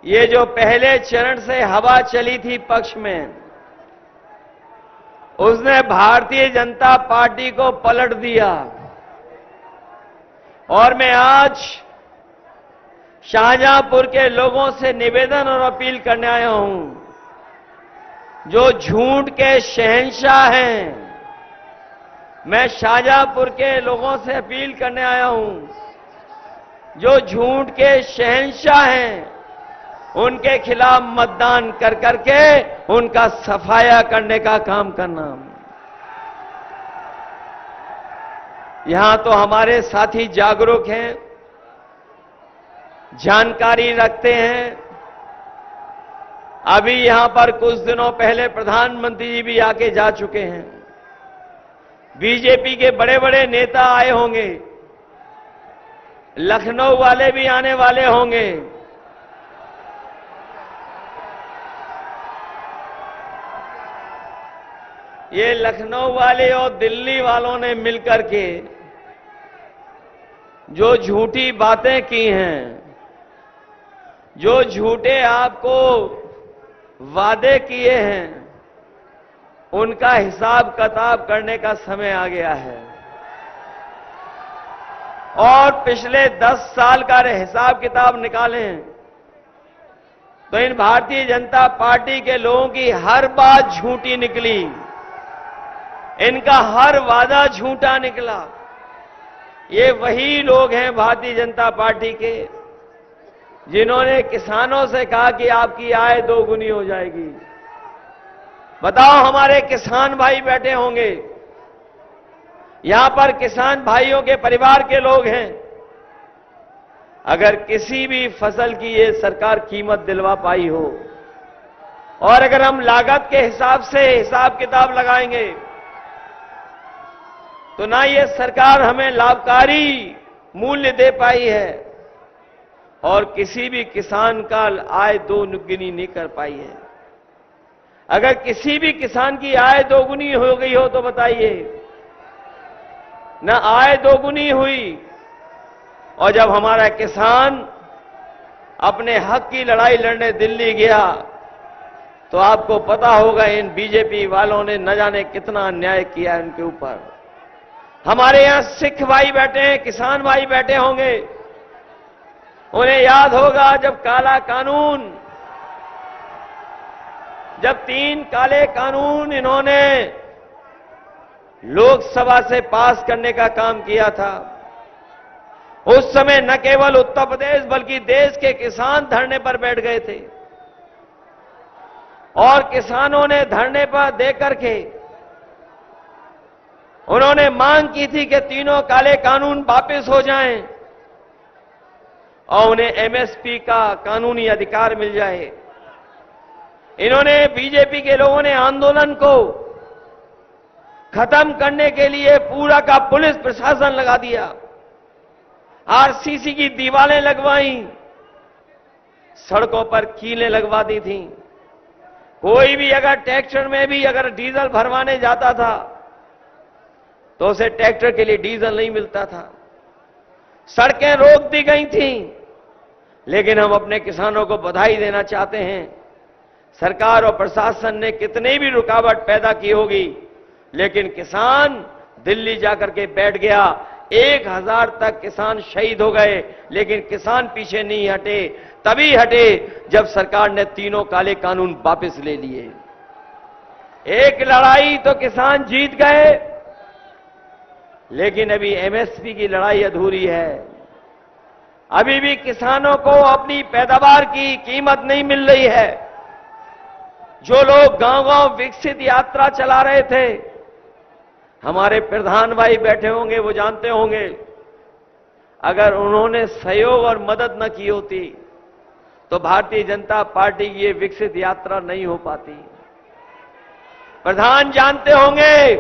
ये जो पहले चरण से हवा चली थी पक्ष में, उसने भारतीय जनता पार्टी को पलट दिया। और मैं आज शाहजहांपुर के लोगों से निवेदन और अपील करने आया हूं, जो झूठ के शहंशाह हैं, मैं शाहजहांपुर के लोगों से अपील करने आया हूं, जो झूठ के शहंशाह हैं, उनके खिलाफ मतदान कर करके उनका सफाया करने का काम करना। यहां तो हमारे साथी जागरूक हैं, जानकारी रखते हैं। अभी यहां पर कुछ दिनों पहले प्रधानमंत्री जी भी आके जा चुके हैं। बीजेपी के बड़े बड़े नेता आए होंगे, लखनऊ वाले भी आने वाले होंगे। ये लखनऊ वाले और दिल्ली वालों ने मिलकर के जो झूठी बातें की हैं, जो झूठे आपको वादे किए हैं, उनका हिसाब किताब करने का समय आ गया है। और पिछले 10 साल का हिसाब किताब निकालें तो इन भारतीय जनता पार्टी के लोगों की हर बात झूठी निकली, इनका हर वादा झूठा निकला। ये वही लोग हैं भारतीय जनता पार्टी के, जिन्होंने किसानों से कहा कि आपकी आय 2 गुनी हो जाएगी। बताओ, हमारे किसान भाई बैठे होंगे, यहां पर किसान भाइयों के परिवार के लोग हैं। अगर किसी भी फसल की ये सरकार कीमत दिलवा पाई हो, और अगर हम लागत के हिसाब से हिसाब किताब लगाएंगे, तो ना ये सरकार हमें लाभकारी मूल्य दे पाई है, और किसी भी किसान का आय 2 गुनी नहीं कर पाई है। अगर किसी भी किसान की आय 2 गुनी हो गई हो तो बताइए, ना आय 2 गुनी हुई। और जब हमारा किसान अपने हक की लड़ाई लड़ने दिल्ली गया, तो आपको पता होगा इन बीजेपी वालों ने न जाने कितना अन्याय किया है उनके ऊपर। हमारे यहां सिख भाई बैठे हैं, किसान भाई बैठे होंगे, उन्हें याद होगा जब काला कानून, जब 3 काले कानून इन्होंने लोकसभा से पास करने का काम किया था। उस समय न केवल उत्तर प्रदेश बल्कि देश के किसान धरने पर बैठ गए थे, और किसानों ने धरने पर देकर के उन्होंने मांग की थी कि तीनों काले कानून वापस हो जाएं और उन्हें एमएसपी का कानूनी अधिकार मिल जाए। इन्होंने, बीजेपी के लोगों ने आंदोलन को खत्म करने के लिए पूरा का पुलिस प्रशासन लगा दिया, आरसीसी की दीवारें लगवाई, सड़कों पर कीलें लगवा दी थी। कोई भी अगर ट्रैक्टर में भी अगर डीजल भरवाने जाता था तो उसे ट्रैक्टर के लिए डीजल नहीं मिलता था। सड़कें रोक दी गई थीं। लेकिन हम अपने किसानों को बधाई देना चाहते हैं, सरकार और प्रशासन ने कितनी भी रुकावट पैदा की होगी, लेकिन किसान दिल्ली जाकर के बैठ गया। 1000 तक किसान शहीद हो गए, लेकिन किसान पीछे नहीं हटे। तभी हटे जब सरकार ने तीनों काले कानून वापस ले लिए। एक लड़ाई तो किसान जीत गए, लेकिन अभी एमएसपी की लड़ाई अधूरी है। अभी भी किसानों को अपनी पैदावार की कीमत नहीं मिल रही है। जो लोग गांव-गांव विकसित यात्रा चला रहे थे, हमारे प्रधान भाई बैठे होंगे, वो जानते होंगे, अगर उन्होंने सहयोग और मदद न की होती तो भारतीय जनता पार्टी की ये विकसित यात्रा नहीं हो पाती। प्रधान जानते होंगे,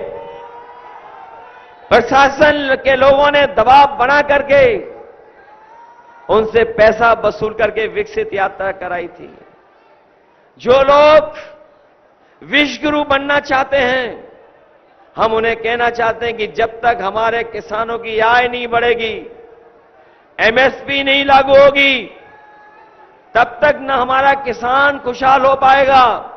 प्रशासन के लोगों ने दबाव बना करके उनसे पैसा वसूल करके विकसित यात्रा कराई थी। जो लोग विश्वगुरु बनना चाहते हैं, हम उन्हें कहना चाहते हैं कि जब तक हमारे किसानों की आय नहीं बढ़ेगी, एमएसपी नहीं लागू होगी, तब तक न हमारा किसान खुशहाल हो पाएगा,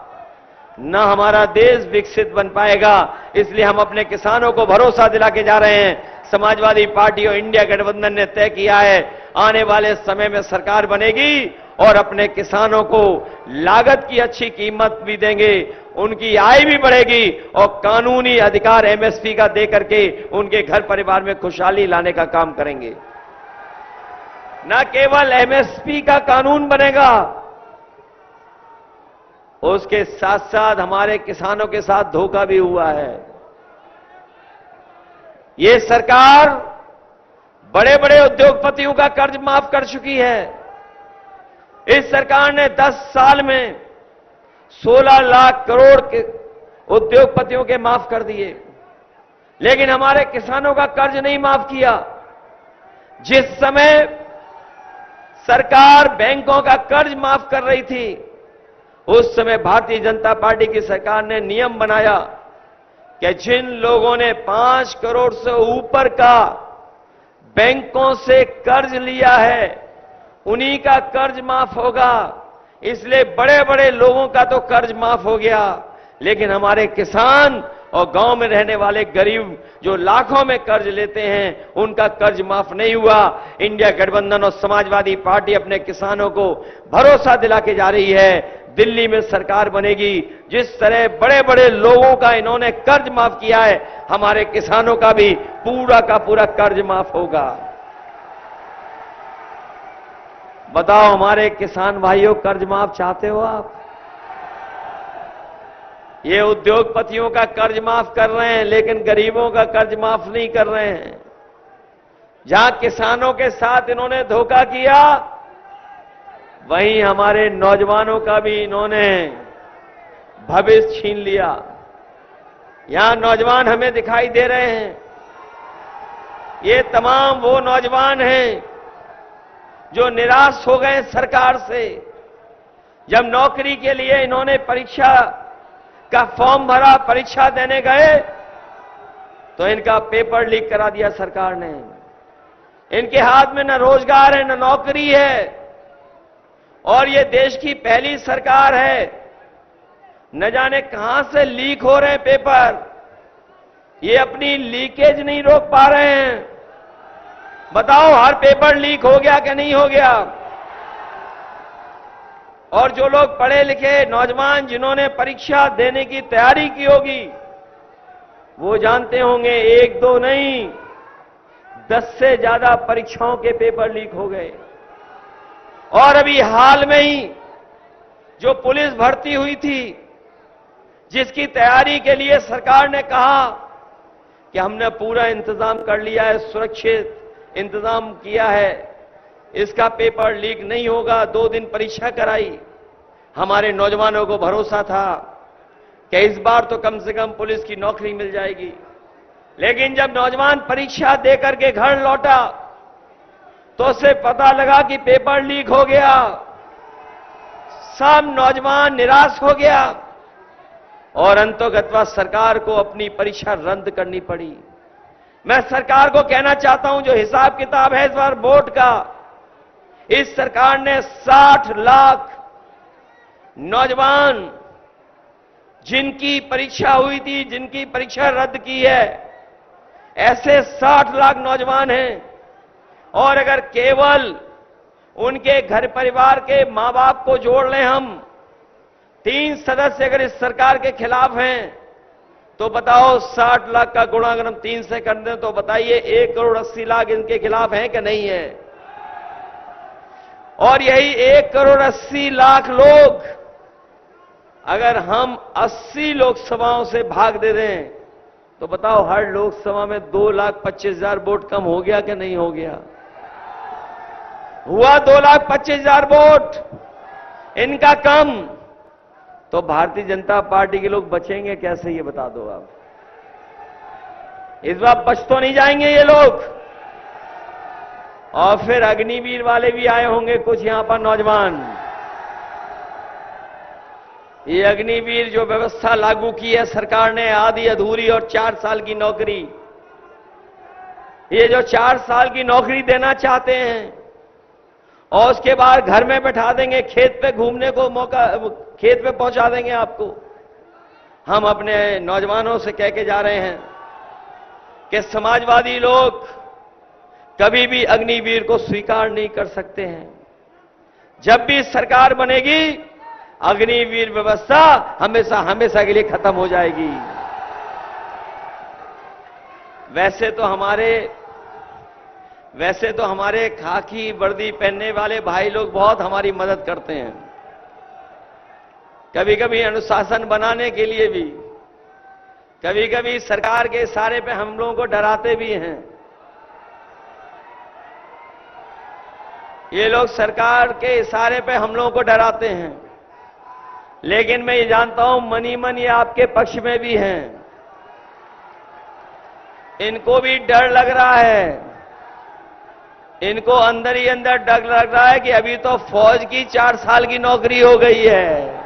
न हमारा देश विकसित बन पाएगा। इसलिए हम अपने किसानों को भरोसा दिला के जा रहे हैं। समाजवादी पार्टी और इंडिया गठबंधन ने तय किया है, आने वाले समय में सरकार बनेगी और अपने किसानों को लागत की अच्छी कीमत भी देंगे, उनकी आय भी बढ़ेगी और कानूनी अधिकार एमएसपी का दे करके उनके घर परिवार में खुशहाली लाने का काम करेंगे। न केवल एमएसपी का कानून बनेगा, उसके साथ साथ हमारे किसानों के साथ धोखा भी हुआ है। ये सरकार बड़े बड़े उद्योगपतियों का कर्ज माफ कर चुकी है। इस सरकार ने 10 साल में 16 लाख करोड़ के उद्योगपतियों के माफ कर दिए, लेकिन हमारे किसानों का कर्ज नहीं माफ किया। जिस समय सरकार बैंकों का कर्ज माफ कर रही थी, उस समय भारतीय जनता पार्टी की सरकार ने नियम बनाया कि जिन लोगों ने 5 करोड़ से ऊपर का बैंकों से कर्ज लिया है, उन्हीं का कर्ज माफ होगा। इसलिए बड़े बड़े लोगों का तो कर्ज माफ हो गया, लेकिन हमारे किसान और गांव में रहने वाले गरीब जो लाखों में कर्ज लेते हैं, उनका कर्ज माफ नहीं हुआ। इंडिया गठबंधन और समाजवादी पार्टी अपने किसानों को भरोसा दिला के जा रही है, दिल्ली में सरकार बनेगी। जिस तरह बड़े बड़े लोगों का इन्होंने कर्ज माफ किया है, हमारे किसानों का भी पूरा का पूरा कर्ज माफ होगा। बताओ हमारे किसान भाइयों, कर्ज माफ चाहते हो आप? ये उद्योगपतियों का कर्ज माफ कर रहे हैं, लेकिन गरीबों का कर्ज माफ नहीं कर रहे हैं। जहां किसानों के साथ इन्होंने धोखा किया, वहीं हमारे नौजवानों का भी इन्होंने भविष्य छीन लिया। यहां नौजवान हमें दिखाई दे रहे हैं। ये तमाम वो नौजवान हैं जो निराश हो गए सरकार से। जब नौकरी के लिए इन्होंने परीक्षा का फॉर्म भरा, परीक्षा देने गए, तो इनका पेपर लीक करा दिया सरकार ने। इनके हाथ में न रोजगार है, न नौकरी है, और ये देश की पहली सरकार है। न जाने कहां से लीक हो रहे हैं पेपर, ये अपनी लीकेज नहीं रोक पा रहे हैं। बताओ, हर पेपर लीक हो गया कि नहीं हो गया? और जो लोग पढ़े लिखे नौजवान जिन्होंने परीक्षा देने की तैयारी की होगी, वो जानते होंगे 1-2 नहीं, 10 से ज्यादा परीक्षाओं के पेपर लीक हो गए। और अभी हाल में ही जो पुलिस भर्ती हुई थी, जिसकी तैयारी के लिए सरकार ने कहा कि हमने पूरा इंतजाम कर लिया है, सुरक्षित इंतजाम किया है, इसका पेपर लीक नहीं होगा, 2 दिन परीक्षा कराई। हमारे नौजवानों को भरोसा था कि इस बार तो कम से कम पुलिस की नौकरी मिल जाएगी। लेकिन जब नौजवान परीक्षा देकर के घर लौटा, तो उसे पता लगा कि पेपर लीक हो गया। सब नौजवान निराश हो गया और अंततः सरकार को अपनी परीक्षा रद्द करनी पड़ी। मैं सरकार को कहना चाहता हूं, जो हिसाब किताब है इस बार बोर्ड का, इस सरकार ने 60 लाख नौजवान जिनकी परीक्षा हुई थी, जिनकी परीक्षा रद्द की है, ऐसे 60 लाख नौजवान हैं। और अगर केवल उनके घर परिवार के मां बाप को जोड़ लें हम, 3 सदस्य अगर इस सरकार के खिलाफ हैं, तो बताओ 60 लाख का गुणा अगर हम 3 से कर दें तो बताइए 1 करोड़ 80 लाख इनके खिलाफ हैं कि नहीं है? और यही 1 करोड़ 80 लाख लोग अगर हम 80 लोकसभाओं से भाग दे दें, तो बताओ हर लोकसभा में 2,25,000 वोट कम हो गया कि नहीं हो गया? हुआ 2,25,000 वोट इनका कम। तो भारतीय जनता पार्टी के लोग बचेंगे कैसे, ये बता दो आप। इस बार बच तो नहीं जाएंगे ये लोग। और फिर अग्निवीर वाले भी आए होंगे कुछ यहां पर नौजवान। ये अग्निवीर जो व्यवस्था लागू की है सरकार ने, आधी अधूरी और 4 साल की नौकरी, ये जो 4 साल की नौकरी देना चाहते हैं, और उसके बाद घर में बैठा देंगे, खेत पे घूमने को मौका, खेत पे पहुंचा देंगे आपको। हम अपने नौजवानों से कह के जा रहे हैं कि समाजवादी लोग कभी भी अग्निवीर को स्वीकार नहीं कर सकते हैं। जब भी सरकार बनेगी, अग्निवीर व्यवस्था हमेशा हमेशा के लिए खत्म हो जाएगी। वैसे तो हमारे खाकी वर्दी पहनने वाले भाई लोग बहुत हमारी मदद करते हैं, कभी कभी अनुशासन बनाने के लिए भी, कभी कभी सरकार के इशारे पे हम लोगों को डराते भी हैं। ये लोग सरकार के इशारे पे हम लोगों को डराते हैं, लेकिन मैं ये जानता हूं मनी मन ये आपके पक्ष में भी हैं। इनको भी डर लग रहा है, इनको अंदर ही अंदर डर लग रहा है कि अभी तो फौज की 4 साल की नौकरी हो गई है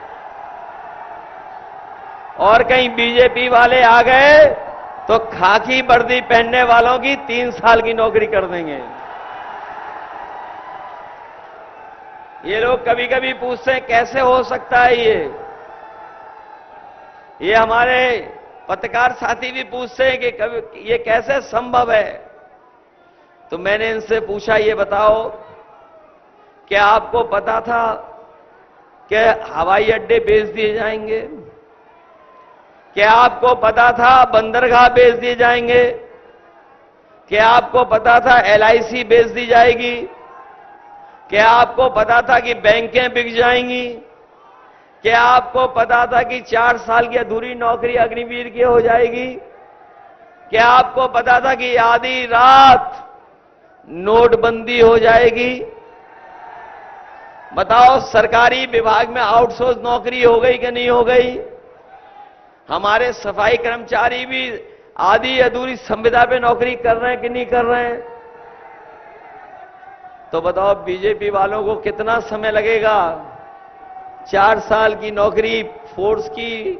और कहीं बीजेपी वाले आ गए तो खाकी वर्दी पहनने वालों की 3 साल की नौकरी कर देंगे। ये लोग कभी कभी पूछते हैं कैसे हो सकता है ये हमारे पत्रकार साथी भी पूछते हैं कि ये कैसे संभव है। तो मैंने इनसे पूछा, ये बताओ क्या आपको पता था कि हवाई अड्डे बेच दिए जाएंगे? क्या आपको पता था बंदरगाह बेच दिए जाएंगे? क्या आपको पता था LIC बेच दी जाएगी? क्या आपको पता था कि बैंकें बिक जाएंगी? क्या आपको पता था कि 4 साल की अधूरी नौकरी अग्निवीर की हो जाएगी? क्या आपको पता था कि आधी रात नोटबंदी हो जाएगी? बताओ, सरकारी विभाग में आउटसोर्स नौकरी हो गई कि नहीं हो गई? हमारे सफाई कर्मचारी भी आधी अधूरी संविदा पे नौकरी कर रहे हैं कि नहीं कर रहे हैं? तो बताओ बीजेपी वालों को कितना समय लगेगा? 4 साल की नौकरी फोर्स की,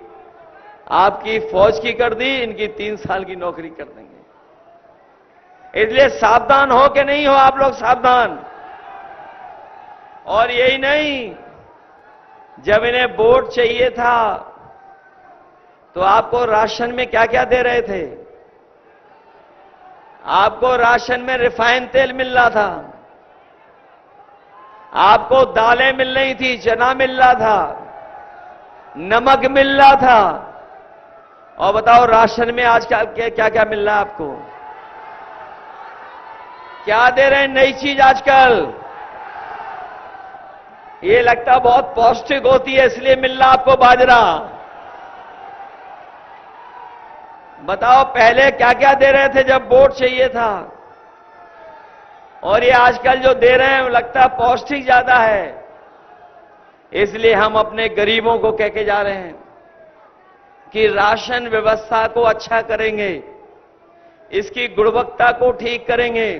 आपकी फौज की कर दी, इनकी 3 साल की नौकरी कर देंगे। इसलिए सावधान हो कि नहीं हो आप लोग? सावधान। और यही नहीं, जब इन्हें वोट चाहिए था तो आपको राशन में क्या क्या दे रहे थे? आपको राशन में रिफाइंड तेल मिल रहा था, आपको दालें मिल रही थी, चना मिल रहा था, नमक मिल रहा था। और बताओ राशन में आज क्या क्या मिल रहा है आपको? क्या दे रहे हैं नई चीज आजकल? ये लगता बहुत पौष्टिक होती है इसलिए मिल रहा आपको बाजरा। बताओ पहले क्या क्या दे रहे थे जब वोट चाहिए था? और ये आजकल जो दे रहे हैं लगता पौष्टिक ज्यादा है। इसलिए हम अपने गरीबों को कह के जा रहे हैं कि राशन व्यवस्था को अच्छा करेंगे, इसकी गुणवत्ता को ठीक करेंगे,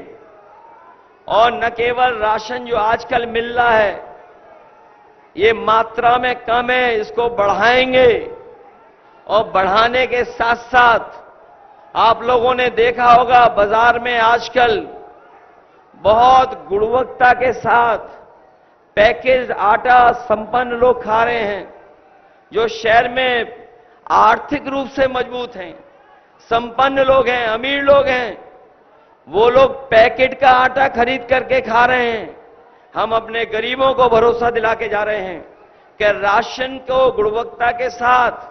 और न केवल राशन जो आजकल मिल रहा है ये मात्रा में कम है, इसको बढ़ाएंगे। और बढ़ाने के साथ साथ आप लोगों ने देखा होगा बाजार में आजकल बहुत गुणवत्ता के साथ पैकेज आटा संपन्न लोग खा रहे हैं। जो शहर में आर्थिक रूप से मजबूत हैं, संपन्न लोग हैं, अमीर लोग हैं, वो लोग पैकेट का आटा खरीद करके खा रहे हैं। हम अपने गरीबों को भरोसा दिला के जा रहे हैं कि राशन को गुणवत्ता के साथ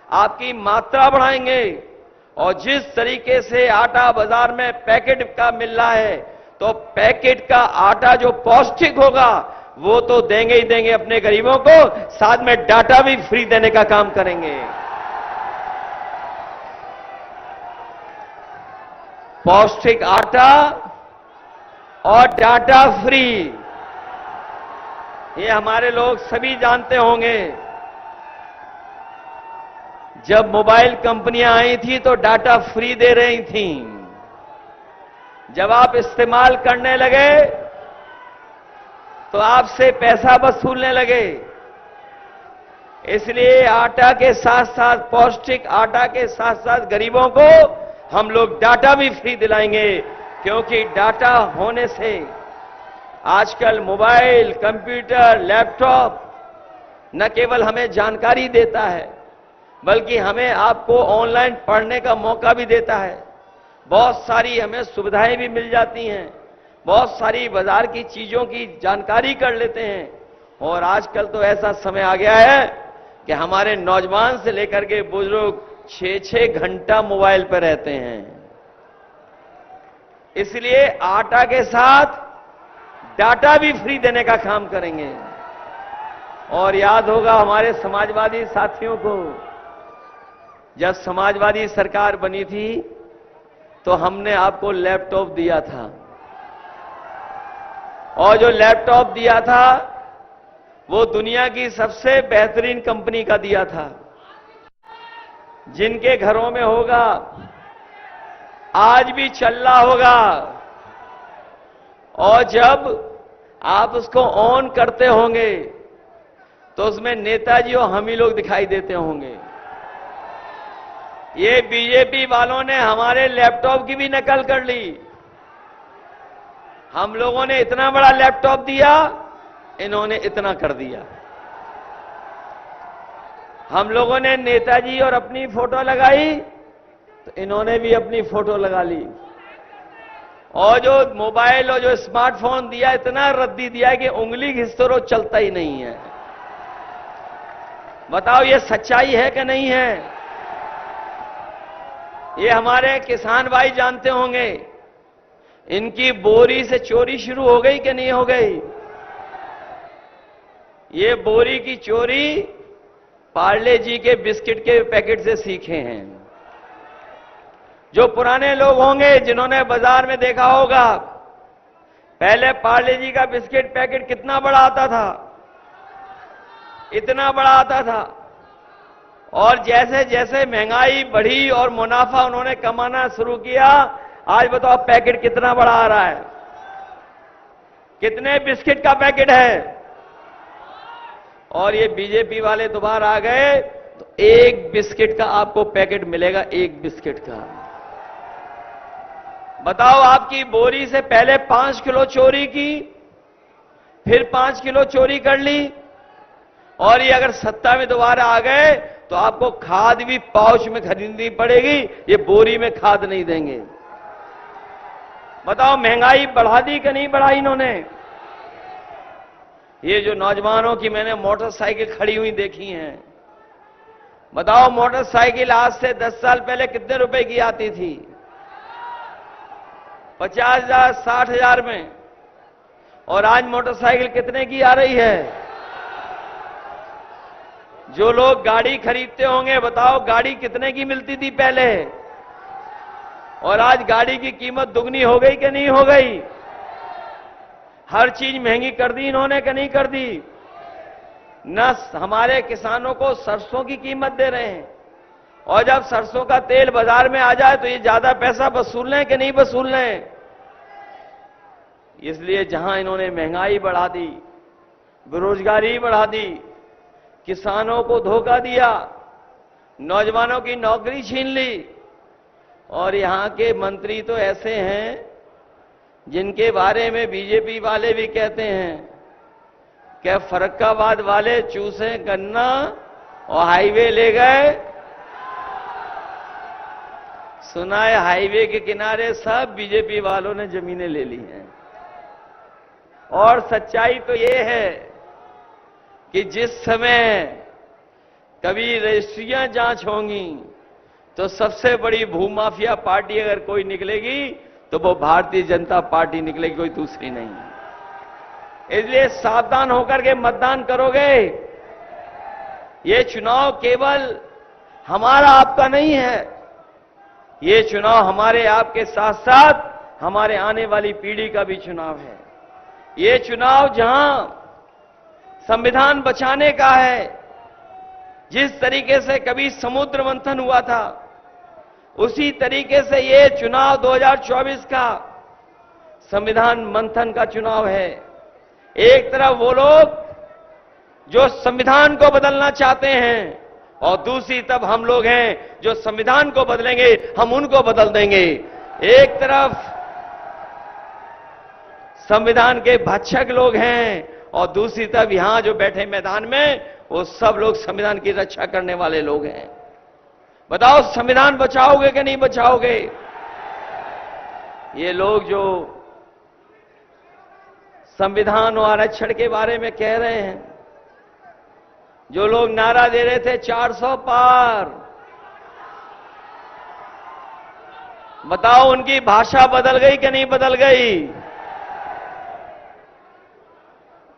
आपकी मात्रा बढ़ाएंगे। और जिस तरीके से आटा बाजार में पैकेट का मिल रहा है, तो पैकेट का आटा जो पौष्टिक होगा वो तो देंगे ही देंगे अपने गरीबों को, साथ में डाटा भी फ्री देने का काम करेंगे। पौष्टिक आटा और डाटा फ्री, ये हमारे लोग सभी जानते होंगे। जब मोबाइल कंपनियां आई थी तो डाटा फ्री दे रही थीं। जब आप इस्तेमाल करने लगे तो आपसे पैसा वसूलने लगे। इसलिए आटा के साथ साथ, पौष्टिक आटा के साथ साथ गरीबों को हम लोग डाटा भी फ्री दिलाएंगे, क्योंकि डाटा होने से आजकल मोबाइल, कंप्यूटर, लैपटॉप न केवल हमें जानकारी देता है, बल्कि हमें आपको ऑनलाइन पढ़ने का मौका भी देता है। बहुत सारी हमें सुविधाएं भी मिल जाती हैं, बहुत सारी बाजार की चीजों की जानकारी कर लेते हैं। और आजकल तो ऐसा समय आ गया है कि हमारे नौजवान से लेकर के बुजुर्ग 6-6 घंटा मोबाइल पर रहते हैं। इसलिए आटा के साथ डाटा भी फ्री देने का काम करेंगे। और याद होगा हमारे समाजवादी साथियों को, जब समाजवादी सरकार बनी थी तो हमने आपको लैपटॉप दिया था, और जो लैपटॉप दिया था वो दुनिया की सबसे बेहतरीन कंपनी का दिया था। जिनके घरों में होगा आज भी चल रहा होगा, और जब आप उसको ऑन करते होंगे तो उसमें नेताजी और हम ही लोग दिखाई देते होंगे। ये बीजेपी वालों ने हमारे लैपटॉप की भी नकल कर ली। हम लोगों ने इतना बड़ा लैपटॉप दिया, इन्होंने इतना कर दिया। हम लोगों ने नेताजी और अपनी फोटो लगाई तो इन्होंने भी अपनी फोटो लगा ली। और जो मोबाइल और जो स्मार्टफोन दिया, इतना रद्दी दिया कि उंगली घिसते रहो चलता ही नहीं है। बताओ ये सच्चाई है कि नहीं है? ये हमारे किसान भाई जानते होंगे, इनकी बोरी से चोरी शुरू हो गई कि नहीं हो गई? ये बोरी की चोरी पार्ले जी के बिस्किट के पैकेट से सीखे हैं। जो पुराने लोग होंगे जिन्होंने बाजार में देखा होगा, पहले पार्ले जी का बिस्किट पैकेट कितना बड़ा आता था, इतना बड़ा आता था। और जैसे जैसे महंगाई बढ़ी और मुनाफा उन्होंने कमाना शुरू किया, आज बताओ पैकेट कितना बड़ा आ रहा है। कितने बिस्किट का पैकेट है? और ये बीजेपी वाले दोबारा आ गए तो एक बिस्किट का आपको पैकेट मिलेगा, एक बिस्किट का। बताओ, आपकी बोरी से पहले 5 किलो चोरी की, फिर 5 किलो चोरी कर ली, और ये अगर सत्ता में दोबारा आ गए तो आपको खाद भी पाउच में खरीदनी पड़ेगी, ये बोरी में खाद नहीं देंगे। बताओ महंगाई बढ़ा दी कि नहीं बढ़ाई इन्होंने? ये जो नौजवानों की मैंने मोटरसाइकिल खड़ी हुई देखी हैं, बताओ मोटरसाइकिल आज से 10 साल पहले कितने रुपए की आती थी? 50,000, 60,000 में। और आज मोटरसाइकिल कितने की आ रही है? जो लोग गाड़ी खरीदते होंगे, बताओ गाड़ी कितने की मिलती थी पहले, और आज गाड़ी की कीमत दुगनी हो गई कि नहीं हो गई? हर चीज महंगी कर दी इन्होंने कि नहीं कर दी? न हमारे किसानों को सरसों की कीमत दे रहे हैं, और जब सरसों का तेल बाजार में आ जाए तो ये ज्यादा पैसा वसूल लें कि नहीं वसूल लें? इसलिए जहां इन्होंने महंगाई बढ़ा दी, बेरोजगारी बढ़ा दी, किसानों को धोखा दिया, नौजवानों की नौकरी छीन ली, और यहां के मंत्री तो ऐसे हैं जिनके बारे में बीजेपी वाले भी कहते हैं कि फर्रुखाबाद वाले चूसे गन्ना और हाईवे ले गए। सुना है हाईवे के किनारे सब बीजेपी वालों ने जमीनें ले ली हैं। और सच्चाई तो ये है कि जिस समय कभी रजिस्ट्रियां जांच होंगी तो सबसे बड़ी भूमाफिया पार्टी अगर कोई निकलेगी तो वो भारतीय जनता पार्टी निकलेगी, कोई दूसरी नहीं। इसलिए सावधान होकर के मतदान करोगे। ये चुनाव केवल हमारा आपका नहीं है, ये चुनाव हमारे आपके साथ साथ हमारे आने वाली पीढ़ी का भी चुनाव है। ये चुनाव जहां संविधान बचाने का है, जिस तरीके से कभी समुद्र मंथन हुआ था, उसी तरीके से ये चुनाव 2024 का संविधान मंथन का चुनाव है। एक तरफ वो लोग जो संविधान को बदलना चाहते हैं, और दूसरी तरफ हम लोग हैं जो संविधान को बदलेंगे, हम उनको बदल देंगे। एक तरफ संविधान के भक्षक लोग हैं, और दूसरी तरफ यहां जो बैठे मैदान में वो सब लोग संविधान की रक्षा करने वाले लोग हैं। बताओ संविधान बचाओगे कि नहीं बचाओगे? ये लोग जो संविधान और आरक्षण के बारे में कह रहे हैं, जो लोग नारा दे रहे थे 400 पार, बताओ उनकी भाषा बदल गई कि नहीं बदल गई?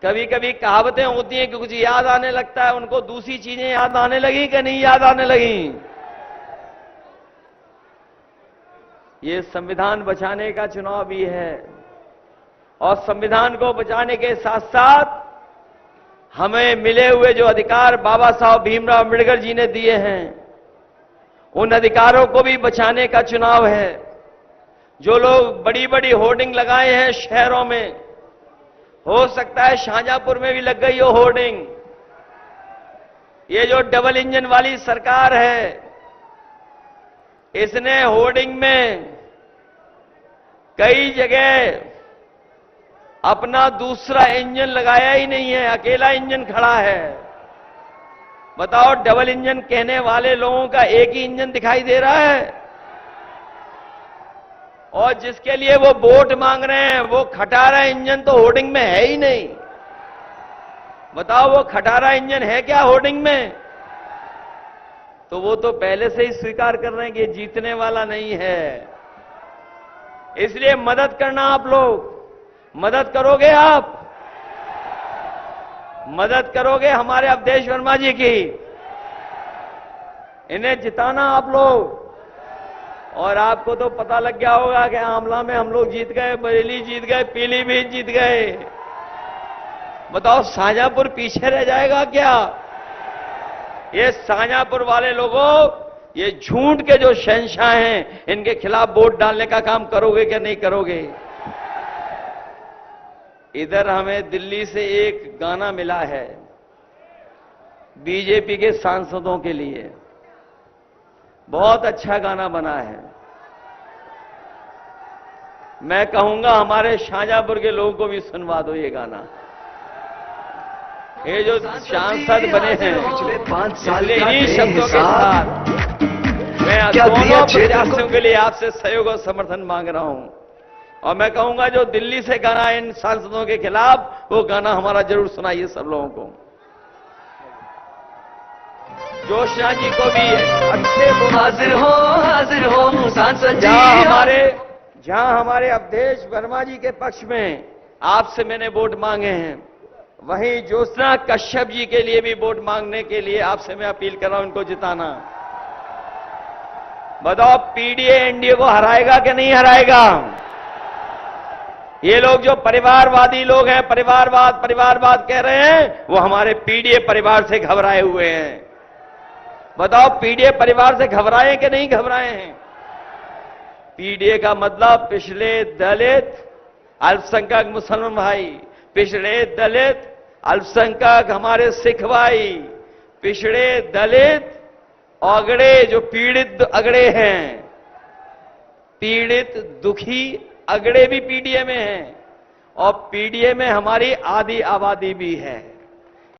कभी कभी कहावतें होती हैं कि कुछ याद आने लगता है, उनको दूसरी चीजें याद आने लगी कि नहीं याद आने लगी? ये संविधान बचाने का चुनाव भी है, और संविधान को बचाने के साथ साथ हमें मिले हुए जो अधिकार बाबा साहब भीमराव अम्बेडकर जी ने दिए हैं, उन अधिकारों को भी बचाने का चुनाव है। जो लोग बड़ी बड़ी होर्डिंग लगाए हैं शहरों में, हो सकता है शाहजहांपुर में भी लग गई हो होर्डिंग। ये जो डबल इंजन वाली सरकार है, इसने होर्डिंग में कई जगह अपना दूसरा इंजन लगाया ही नहीं है, अकेला इंजन खड़ा है। बताओ डबल इंजन कहने वाले लोगों का एक ही इंजन दिखाई दे रहा है, और जिसके लिए वो वोट मांग रहे हैं वो खटारा इंजन तो होर्डिंग में है ही नहीं। बताओ वो खटारा इंजन है क्या होर्डिंग में? तो वो तो पहले से ही स्वीकार कर रहे हैं कि जीतने वाला नहीं है। इसलिए मदद करना, आप लोग मदद करोगे, आप मदद करोगे हमारे अवधेश वर्मा जी की, इन्हें जिताना आप लोग। और आपको तो पता लग गया होगा कि आमला में हम लोग जीत गए, बरेली जीत गए, पीलीभीत जीत गए। बताओ शाहजहांपुर पीछे रह जाएगा क्या? ये शाहजहांपुर वाले लोगों, ये झूठ के जो शहंशाह हैं, इनके खिलाफ वोट डालने का काम करोगे क्या नहीं करोगे? इधर हमें दिल्ली से एक गाना मिला है बीजेपी के सांसदों के लिए, बहुत अच्छा गाना बना है। मैं कहूंगा हमारे शाहजहांपुर के लोगों को भी सुनवा दो ये गाना। ये जो सांसद बने हैं पिछले 5 साल इन्हीं शब्दों के साथ मैं दोनों प्रत्याशियों के लिए आपसे सहयोग और समर्थन मांग रहा हूं, और मैं कहूंगा जो दिल्ली से गाना इन सांसदों के खिलाफ, वो गाना हमारा जरूर सुनाइए सब लोगों को। जोशना जी को भी अच्छे हाजिर हो सांसद जी। जहां हमारे अवधेश वर्मा जी के पक्ष में आपसे मैंने वोट मांगे हैं, वहीं ज्योत्सना कश्यप जी के लिए भी वोट मांगने के लिए आपसे मैं अपील कर रहा हूं, इनको जिताना। बताओ पीडीए एनडीए को हराएगा कि नहीं हराएगा? ये लोग जो परिवारवादी लोग हैं, परिवारवाद कह रहे हैं, वो हमारे पीडीए परिवार से घबराए हुए हैं। बताओ पीडीए परिवार से घबराए कि नहीं घबराए हैं? पीडीए का मतलब पिछड़े दलित अल्पसंख्यक मुसलमान भाई, पिछड़े दलित अल्पसंख्यक हमारे सिख भाई, पिछड़े दलित अगड़े जो पीड़ित अगड़े हैं, पीड़ित दुखी अगड़े भी पीडीए में हैं, और पीडीए में हमारी आधी आबादी भी है।